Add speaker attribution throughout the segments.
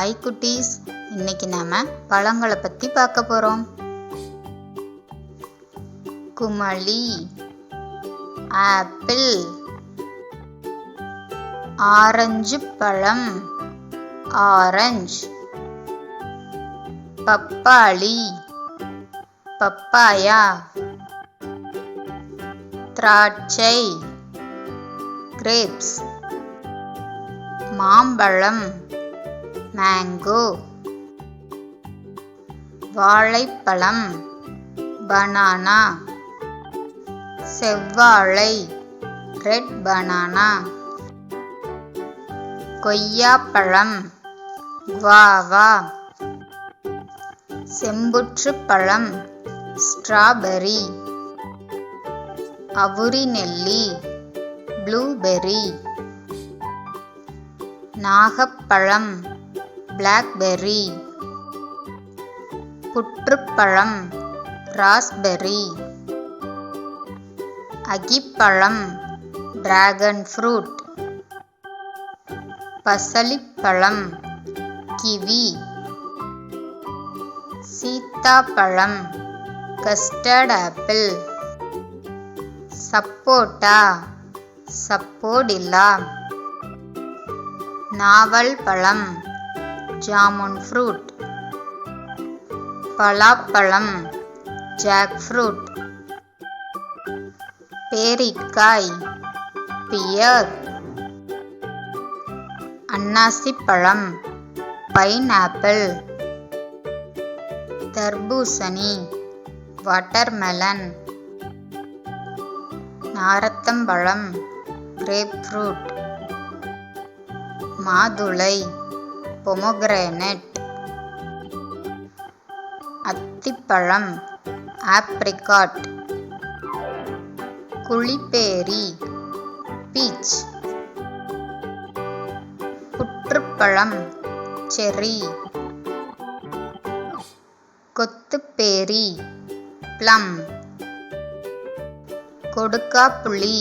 Speaker 1: Hi குட்டீஸ், இன்னைக்கு நாம பழங்களை பத்தி பார்க்க போறோம். குமளி, ஆப்பிள், ஆரஞ்சு பழம், ஆரஞ்சு, பப்பாளி, பப்பாயா, திராட்சை, கிரேப்ஸ், மாம்பழம், மேங்கோ, வாழைப்பழம், பனானா, செவ்வாழை, ரெட் பனானா, கொய்யாப்பழம், குவாவா, செம்புற்றுப்பழம், ஸ்ட்ராபெர்ரி, அவுரி நெல்லி, ப்ளூபெர்ரி, நாகப்பழம், பிளாக்பெர்ரி, புற்றுப்பழம், ராஸ்பெர்ரி, அகிப்பழம், டிராகன் ஃப்ரூட், பசலிப்பழம், கிவி, சீத்தாப்பழம், கஸ்டர்ட் ஆப்பிள், சப்போட்டா, சப்போடில்லா, நாவல் பழம், ஜாமுன் ஃப்ரூட், பலாப்பழம், ஜாக் ஃப்ரூட், பேரிக்காய், பியர், அன்னாசிப்பழம், பைனாப்பிள், தர்பூசணி, வாட்டர்மெலன், நாரத்தம்பழம், கிரேப் ஃப்ரூட், மாதுளை, பொமோகிரானேட், அத்திப்பழம், ஆப்ரிகாட், குளிப்பேரி, பீச், புற்றுப்பழம், செர்ரி, கொத்துப்பேரி, ப்ளம், கொடுக்காப்புளி,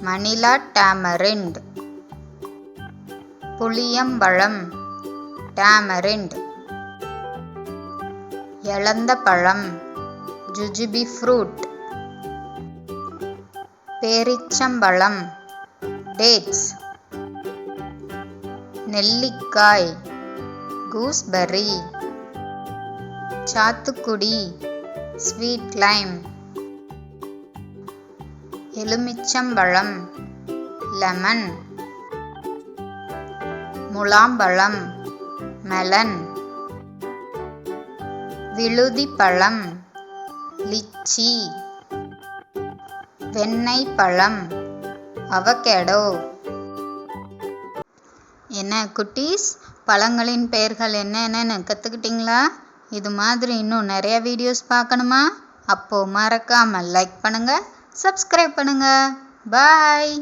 Speaker 1: மணிலா டாமரிண்ட், புளியம்பழம், டாமரிண்ட், எலந்தப்பழம், ஜுஜுபி ஃப்ரூட், பேரிச்சம்பழம், டேட்ஸ், நெல்லிக்காய், கூஸ்பெர்ரி, சாத்துக்குடி, ஸ்வீட் லைம், எலுமிச்சம்பழம், லெமன், முலாம்பழம், மெலன், விழுதிப்பழம், லிச்சி, வெண்ணெய் பழம், அவகேடோ. என்ன குட்டீஸ், பழங்களின் பெயர்கள் என்னென்னு கற்றுக்கிட்டீங்களா? இது மாதிரி இன்னும் நிறைய வீடியோஸ் பார்க்கணுமா? அப்போ மறக்காமல் லைக் பண்ணுங்க, சப்ஸ்கிரைப் பண்ணுங்க. பாய்.